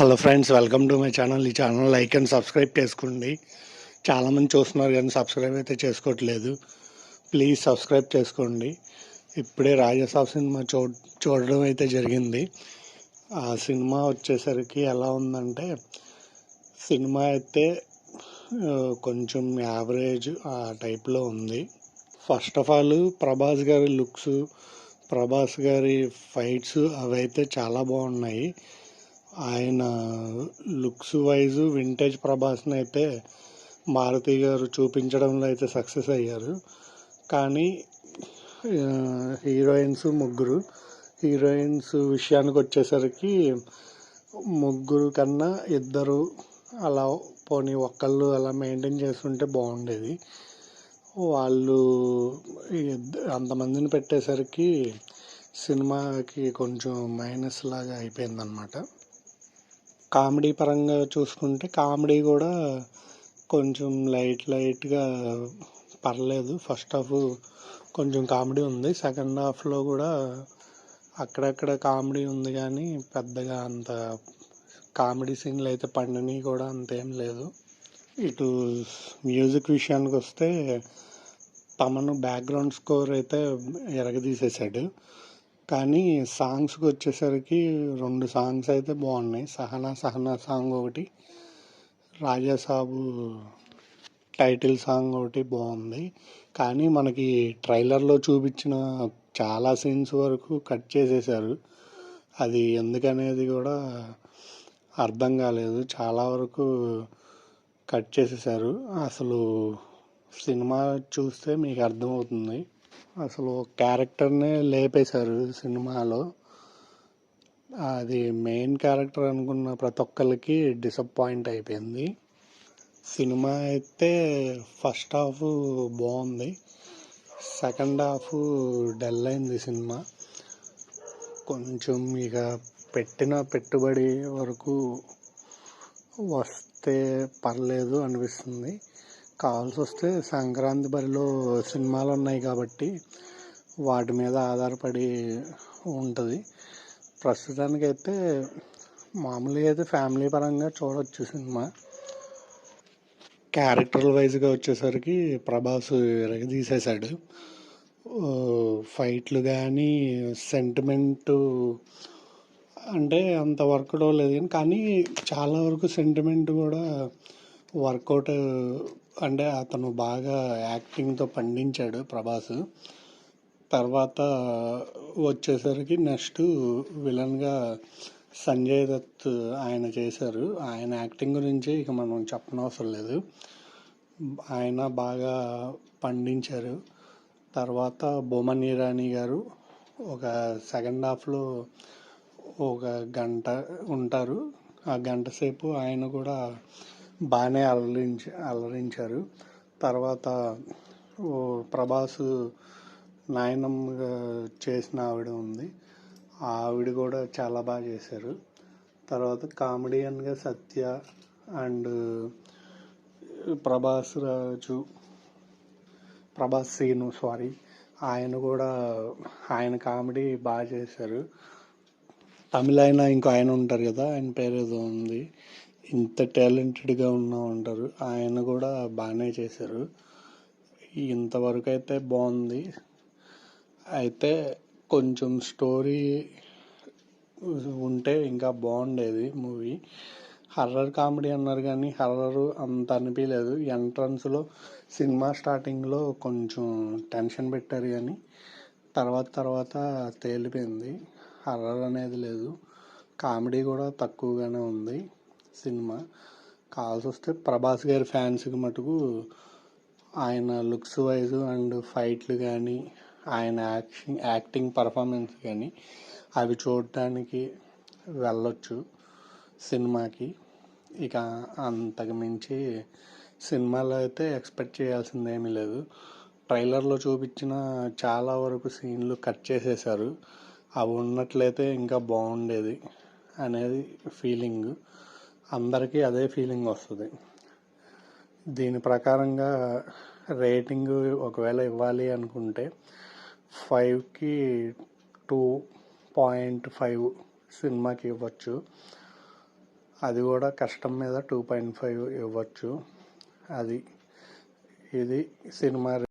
Hello friends, welcome to my channel. ఈ channel like and subscribe చేసుకోండి. చాలామంది చూస్తున్నారు కానీ సబ్స్క్రైబ్ అయితే చేసుకోవట్లేదు. ప్లీజ్ సబ్స్క్రైబ్ చేసుకోండి. ఇప్పుడే రాజసాబ్ సినిమా చూడడం అయితే జరిగింది. ఆ సినిమా వచ్చేసరికి ఎలా ఉందంటే, సినిమా అయితే కొంచెం యావరేజ్ ఆ టైప్లో ఉంది. ఫస్ట్ ఆఫ్ ఆల్ ప్రభాస్ గారి లుక్స్, ప్రభాస్ గారి ఫైట్స్ అవైతే చాలా బాగున్నాయి. ఆయన లుక్స్ వైజ్ వింటేజ్ ప్రభాస్ని అయితే మారుతి గారు చూపించడంలో అయితే సక్సెస్ అయ్యారు. కానీ హీరోయిన్స్ విషయానికి వచ్చేసరికి ముగ్గురు కన్నా ఇద్దరు అలా పోనీ ఒక్కళ్ళు అలా మెయింటైన్ చేస్తుంటే బాగుండేది. వాళ్ళు అంతమందిని పెట్టేసరికి సినిమాకి కొంచెం మైనస్ లాగా అయిపోయిందనమాట. కామెడీ పరంగా చూసుకుంటే కామెడీ కూడా కొంచెం లైట్గా పర్లేదు. ఫస్ట్ హాఫ్ కొంచెం కామెడీ ఉంది, సెకండ్ హాఫ్లో కూడా అక్కడక్కడ కామెడీ ఉంది, కానీ పెద్దగా అంత కామెడీ సీన్లు అయితే పండినవి కూడా అంతేం లేదు. ఇటు మ్యూజిక్ విషయానికి వస్తే తమను బ్యాక్గ్రౌండ్ స్కోర్ అయితే ఎరగదీసేశాడు. కానీ సాంగ్స్కి వచ్చేసరికి 2 సాంగ్స్ అయితే బాగున్నాయి. సహనా సాంగ్ ఒకటి, రాజాసాబు టైటిల్ సాంగ్ ఒకటి బాగుంది. కానీ మనకి ట్రైలర్లో చూపించిన చాలా సీన్స్ వరకు కట్ చేసేసారు. అది ఎందుకనేది కూడా అర్థం కాలేదు. చాలా వరకు కట్ చేసేసారు. అసలు సినిమా చూస్తే మీకు అర్థమవుతుంది. అసలు క్యారెక్టర్నే లేపేశారు సినిమాలో. అది మెయిన్ క్యారెక్టర్ అనుకున్న ప్రతి ఒక్కరికి డిసప్పాయింట్ అయిపోయింది. సినిమా అయితే ఫస్ట్ హాఫ్ బాగుంది, సెకండ్ హాఫ్ డల్ అయింది సినిమా. కొంచెం ఇక పెట్టిన పెట్టుబడి వరకు వస్తే పర్లేదు అనిపిస్తుంది. కావాల్సి వస్తే సంక్రాంతి బరిలో సినిమాలు ఉన్నాయి కాబట్టి వాటి మీద ఆధారపడి ఉంటుంది. ప్రస్తుతానికైతే మామూలుగా అయితే ఫ్యామిలీ పరంగా చూడవచ్చు సినిమా. క్యారెక్టర్ వైజ్గా వచ్చేసరికి ప్రభాస్ ఎరగదీసేశాడు. ఫైట్లు కానీ సెంటిమెంటు అంటే అంత వర్కౌట్ అవ్వలేదు, కానీ చాలా వరకు సెంటిమెంట్ కూడా వర్కౌట్. అంటే అతను బాగా యాక్టింగ్తో పండించాడు ప్రభాస్. తర్వాత వచ్చేసరికి నెక్స్ట్ విలన్గా సంజయ్ దత్ ఆయన చేశారు. ఆయన యాక్టింగ్ గురించి ఇక మనం చెప్పనవసరం లేదు, ఆయన బాగా పండించారు. తర్వాత బొమన్ ఇరానీ గారు ఒక సెకండ్ హాఫ్లో ఒక గంట ఉంటారు. ఆ గంట సేపు ఆయన కూడా బాగానే అలరించారు. తర్వాత ప్రభాస్ నాయనమ్మగా చేసిన ఆవిడ ఉంది, ఆవిడ కూడా చాలా బాగా చేశారు. తర్వాత కామెడియన్గా సత్య అండ్ ప్రభాస్ సీను ఆయన కూడా ఆయన కామెడీ బాగా చేశారు. తమిళ ఆయన ఇంకో ఆయన ఉంటారు కదా, ఆయన పేరు ఏదో ఉంది, ఇంత టాలెంటెడ్గా ఉంటారు, ఆయన కూడా బాగానే చేశారు. ఇంతవరకు అయితే బాగుంది. అయితే కొంచెం స్టోరీ ఉంటే ఇంకా బాగుండేది మూవీ. హర్రర్ కామెడీ అన్నారు కానీ హర్రర్ అంత అనిపించలేదు. ఎంట్రన్స్లో సినిమా స్టార్టింగ్లో కొంచెం టెన్షన్ పెట్టారు, కానీ తర్వాత తేలిపోయింది. హర్రర్ అనేది లేదు, కామెడీ కూడా తక్కువగానే ఉంది సినిమా. కావాల్సి వస్తే ప్రభాస్ గారి ఫ్యాన్స్కి మటుకు ఆయన లుక్స్ వైజ్ అండ్ ఫైట్లు కానీ ఆయన యాక్టింగ్ పర్ఫార్మెన్స్ కానీ అవి చూడటానికి వెళ్ళొచ్చు సినిమాకి. ఇక అంతకు మించి సినిమాలో అయితే ఎక్స్పెక్ట్ చేయాల్సింది ఏమీ లేదు. ట్రైలర్లో చూపించిన చాలా వరకు సీన్లు కట్ చేసేసారు. అవి ఉన్నట్లయితే ఇంకా బాగుండేది అనేది ఫీలింగ్. అందరికీ అదే ఫీలింగ్ వస్తుంది. దీని ప్రకారంగా రేటింగ్ ఒకవేళ ఇవ్వాలి అనుకుంటే 5కి 2.5 సినిమాకి ఇవ్వచ్చు. అది కూడా కష్టం మీద 2.5 ఇవ్వచ్చు. అది ఇది సినిమా